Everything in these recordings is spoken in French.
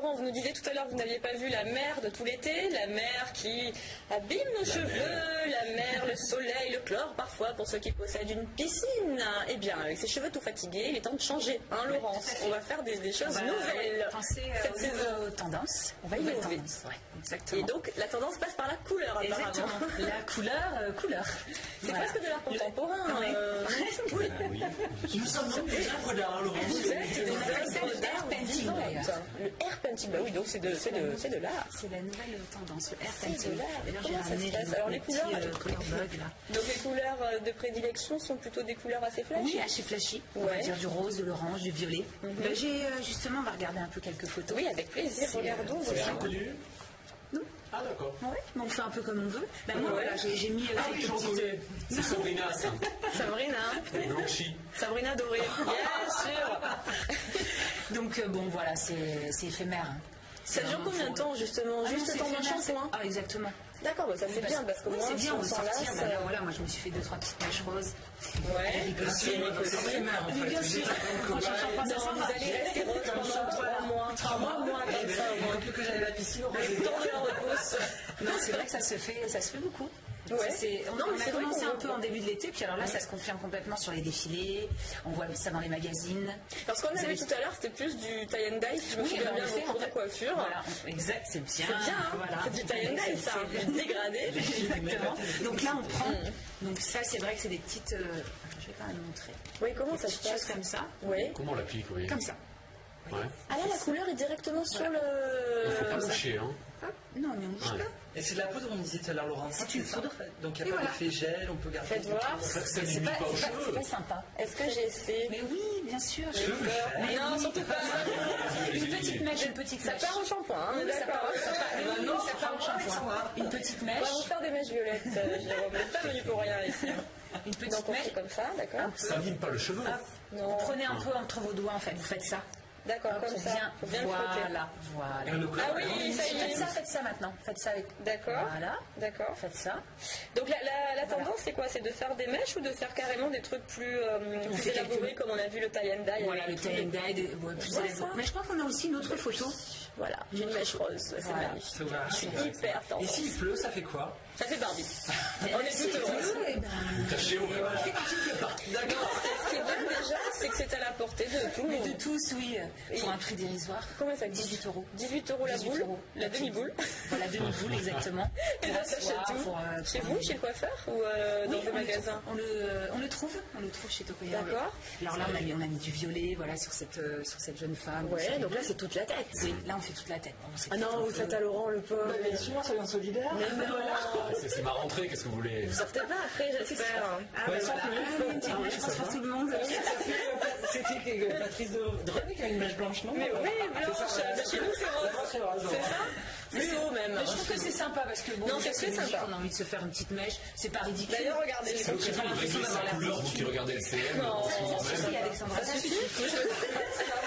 Laurent, vous nous disiez tout à l'heure que vous n'aviez pas vu la mer de tout l'été, la mer qui abîme nos cheveux, la mer, le soleil, le chlore parfois pour ceux qui possèdent une piscine. Eh bien, avec ses cheveux tout fatigués, il est temps de changer, hein Laurence? On va faire des choses nouvelles. Cette saison tendance. On va y innover. Exactement. Et donc, la tendance passe par la couleur, apparemment. Exactement. La couleur. C'est presque de l'art contemporain. Oui. Nous sommes donc des œuvres d'art, Laurence. Vous êtes des œuvres d'art painting, d'ailleurs. Le air painting, bah oui, donc c'est de l'art. C'est la nouvelle tendance, le air painting. C'est de l'art. D'ailleurs, Comment ça se passe? Alors, les couleurs, couleur bug, là. donc les couleurs de prédilection sont plutôt des couleurs assez flashy. Oui, assez flashy. On va dire du rose, de l'orange, du violet. J'ai justement, on va regarder un peu quelques photos. Oui, avec plaisir. Regardons. C'est inconnu. Non. Ah d'accord. Ouais, mais on fait un peu comme on veut. Ben, moi, voilà, j'ai mis Ah oui, je reconnais. C'est Sabrina, ça. Sabrina. Blanchi. Sabrina dorée. Bien sûr. Donc bon, voilà, c'est éphémère. Hein. Ça dure combien de temps justement? Juste le temps d'un shampoing? Ah, exactement. D'accord, bah, ça c'est bien parce que moi, c'est bien, on s'en sortir. lasse. Voilà, moi je me suis fait 2-3 petites mèches roses. Ouais. C'est éphémère en fait. Bien sûr. Non, vous allez rester rose pendant 3 mois. 3 mois comme ça. Il manque plus que j'aille à la piscine, on va Le temps de la repose. Non, c'est vrai que ça se fait beaucoup. Ouais. On a commencé un peu en début de l'été, puis alors là, ça se confirme complètement sur les défilés. On voit ça dans les magazines. Parce qu'on a vu tout à l'heure, c'était plus du tie and dye, si je me souviens bien, vos cours de courure. Voilà, exact, c'est bien. C'est bien, hein, voilà. C'est du tie and dye, ça, du dégradé. Exactement. Donc là, on prend. Donc ça, c'est vrai que c'est des petites. Je vais quand même montrer. Oui, comment ça se Des choses passe comme ça. Oui. Comment on l'applique, oui. Comme ça. Ouais. Ah là, la couleur est directement sur Il faut pas le... moucher, hein. Non, mais on bouge Ouais. pas. Et c'est de la poudre, on disait tout à l'heure, Laurence. C'est une poudre. Donc il n'y a pas d'effet gel, on peut garder. Faites voir. Ça n'imite pas aux C'est cheveux. pas sympa. Est-ce que j'essaie? Mais oui, bien sûr. Je veux le faire. Mais Non, oui. surtout pas. Une petite mèche, une petite Ça mèche. part en shampoing, hein, Oui, ça d'accord. part en shampoing. Une petite On mèche. va vous faire des mèches violettes, Jérôme. Vous n'êtes pas venu pour rien ici. Une Donc petite on mèche. fait comme ça, d'accord? Ça n'abîme pas le cheveu. Non. Vous prenez un peu entre vos doigts, en fait. Vous faites ça. D'accord, comme ça. Bien, Faut bien le frotter. voilà. Ah oui, ça y est. Faites ça maintenant. Faites ça avec. D'accord. Voilà. D'accord. Faites ça. Donc la tendance, c'est quoi? C'est de faire des mèches ou de faire carrément des trucs plus fait élaborés, comme on a vu le tie and dye? Voilà, le avec tie and dye, plus Ouais, élaboré. ça. Mais je crois qu'on a aussi une autre photo. Voilà, j'ai une mèche rose, c'est Voilà. magnifique. Ça va. Je suis hyper Et tendance. s'il pleut, ça fait quoi? Ça fait Barbie. On est toutes heureuses. Caché au D'accord. Ce qui est bien déjà, c'est que c'est à la portée de tout le Mais de monde. tous, oui. Pour un prix dérisoire. Comment ça coûte? 18 €. 18 € la 18 boule, €. la demi-boule. Voilà, demi-boule, exactement. Et ça s'achète où? Chez vous, chez le coiffeur ou dans le magasin? On le trouve chez Tokoya. D'accord. Alors là, on a mis du violet, voilà, sur cette jeune femme. Ouais, donc là c'est toute la tête. Oui, là on fait toute la tête. Bon, c'est Ah non, vous faites à Laurent le pauvre. Bien sûr, soyons solidaires. C'est ma rentrée, qu'est-ce que vous voulez? Vous sortez pas après, j'espère. Ah, bah, voilà. Une petite mèche, je pense pour tout le monde. C'était Patrice Dreux qui a une mèche blanche, non? Mais oui, blanche. Bah, chez nous c'est rose. C'est ça? Fluo même. Mais je trouve que c'est sympa parce que bon, Non, c'est très sympa. on a envie de se faire une petite mèche, c'est pas ridicule. D'ailleurs, regardez. C'est vous qui réglez sa couleur, vous qui regardez le CM. Ça suffit, Alexandra, ça suffit.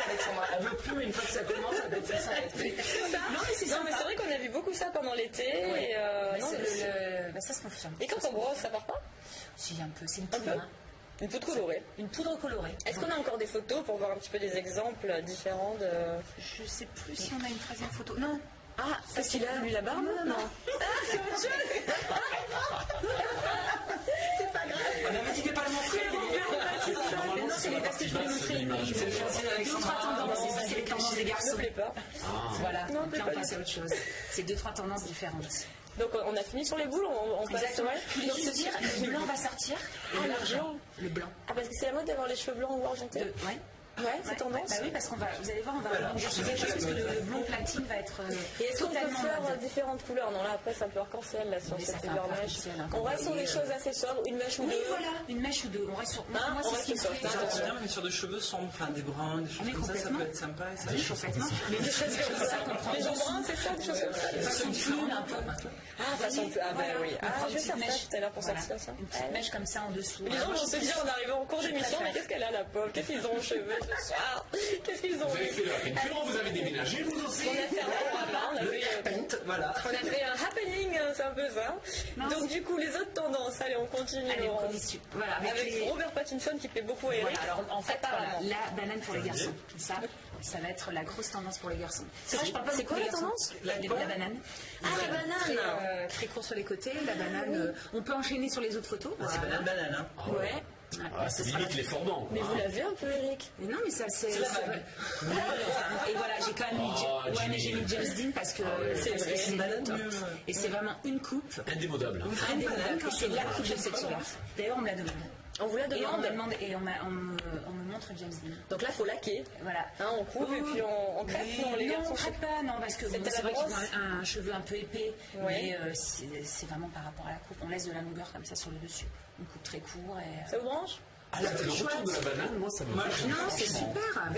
Alexandra, elle veut plus, mais une fois que ça commence, elle peut ça s'arrête. Non, mais c'est vrai qu'on a vu beaucoup ça pendant l'été. Et non, Ça se confirme. et quand on brosse, ça part pas? Si, un peu, c'est une Un poudre. peu. Hein. Une poudre colorée. Une poudre colorée. Est-ce qu'on a encore des photos pour voir un petit peu des exemples différents de... Je sais plus si on a une troisième photo. Non. Ah, parce qu'il a, lui, la barbe? Non. Ah, c'est autre chose. C'est pas grave. On avait dit de pas le montrer. Non, c'est parce que je voulais montrer. C'est le fiancé d'Alexandra. 2-3 tendances. Ça, c'est les tendances des Ne garçons. plaît pas. Voilà. Non, Donc là, pas on passe du à autre chose. C'est 2-3 tendances différentes. Donc on a fini sur les boules, on passe... Exactement. Ouais. Je voulais Donc, juste dire, le blanc va sortir. Ah, Et l'argent. Le blanc. Ah, parce que c'est la mode d'avoir les cheveux blancs ou argentés? Ouais. Ouais, c'est tendance. Bah oui, parce qu'on va, vous allez voir, on va rebondir sur quelque chose parce que le blond platine va être Et est-ce qu'on peut totalement faire mode. différentes couleurs? Non, là après c'est un peu arc-en-ciel là sur Oui, ça cette fait un couleur peu mèche. arc-en-ciel, hein, On reste sur des et, choses assez sobres, une mèche ou Oui, deux. voilà, une mèche ou deux. On reste sur. Moi, on c'est reste ce qui me soft, fait. hein, Ça bien, même sur des cheveux sombres, enfin des bruns, des choses Mais comme ça complètement. peut être sympa. Et ça Oui, complètement. Mais des choses comme ça qu'on prend. Les gens bruns, c'est ça, des choses comme ça. Façon plume un peu. Ah, façon plus. Ah, bah oui. On Ah, prend je vais une faire petite ça mèche. tout à l'heure pour Voilà. sortir ça. Une petite mèche comme ça en dessous. Les gens vont se dire en arrivant en cours d'émission, mais qu'est-ce qu'elle a la pauvre? Qu'est-ce qu'ils ont aux cheveux ce soir? Qu'est-ce qu'ils ont? Vous avez fait la peinture, vous avez déménagé, vous aussi. On a fait un panorama, Voilà. on a fait un happening, c'est un peu ça. Donc du coup, les autres tendances, allez, on continue. Allez, Laurence. condition. Voilà, Avec Robert Pattinson qui plaît beaucoup à Eric. Voilà, alors en fait, voilà, apparemment. la banane pour les garçons. Ça, Ça va être la grosse tendance pour les garçons. C'est Je parle pas c'est beaucoup quoi des la garçons. tendance? La banane. Ah, la banane. Très court sur les côtés. La banane, on peut enchaîner sur les autres photos. C'est pas la banane, hein. Ouais. Ah, c'est limite les fordants. Mais vous l'avez un peu, Eric. Mais non, mais ça, c'est. la vague. Et voilà, j'ai quand même mis, ouais, mais j'ai mis James Dean parce que c'est vrai. c'est banane, top. mieux. Et c'est vraiment une coupe. Indémodable. Indémodable. C'est la coupe de cet hiver. D'ailleurs, on me l'a demandé. On vous la Et on demande. me demande, et on me montre James Dean. Donc là, il faut laquer. Voilà. Hein, on coupe et puis on crêpe. Non, les Non, garçons. on crêpe pas, non, parce que C'est bon, à la c'est vrai qu'ils brosse. ont un cheveu un peu épais, Ouais. mais c'est vraiment par rapport à la coupe. On laisse de la longueur comme ça sur le dessus. Une coupe très court et. Ça vous branche? Ah, là, le retour de la banane, moi, ça me fait. Non, c'est super.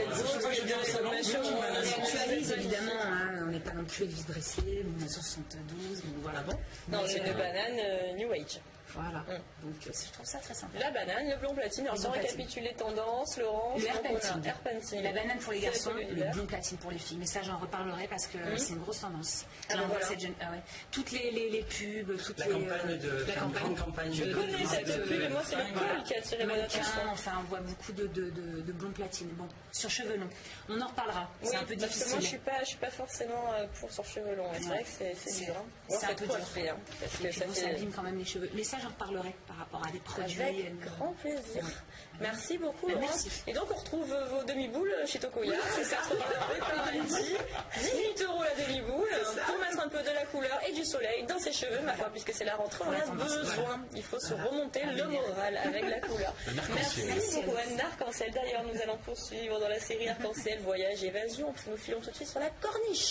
On actualise évidemment, hein, on n'est pas non plus Elvis Presley, 1972, donc voilà. Non, Mais, c'est une banane New Age. Voilà. Donc je trouve ça très sympa. La banane, le blond platine. Alors, Le sans blond platine. récapituler les tendances, Laurence. Le donc, on a Airpentine. Airpentine. La banane pour les C'est garçons, celui le d'hiver. blond platine pour les filles. Mais ça, j'en reparlerai parce que c'est une grosse tendance. Ah, Là, on voit voilà. cette jeune. Ah ouais. Toutes les pubs, toutes La les. campagne de. la campagne. grande campagne Je de- connais cette pub et moi, c'est le col qui a attiré mon attention. Mannequin, enfin, on voit beaucoup de blond platine. Bon, sur cheveux longs. On en reparlera. Oui, C'est un peu parce que difficile. moi, je suis pas forcément pour sur cheveux longs. C'est vrai que c'est dur. Hein. c'est Bon, un faites peu quoi dur. faire, parce Et que puis ça bon, ça fait... abîme quand même les cheveux. Mais ça, j'en reparlerai par rapport à des produits. Avec grand plaisir. Merci beaucoup, Ben, Laurence. merci. Et donc, on retrouve vos demi-boules chez Tokoya. C'est ça, par midi. 18 € la demi-boule pour mettre un peu de la couleur et du soleil dans ses cheveux, ma foi, puisque c'est la rentrée, on en a besoin. Il faut se remonter le moral avec la couleur. Merci beaucoup, Anne Arc-en-Ciel. D'ailleurs, nous allons poursuivre dans la série Arc-en-Ciel, Voyage, Évasion. Nous filons tout de suite sur la corniche.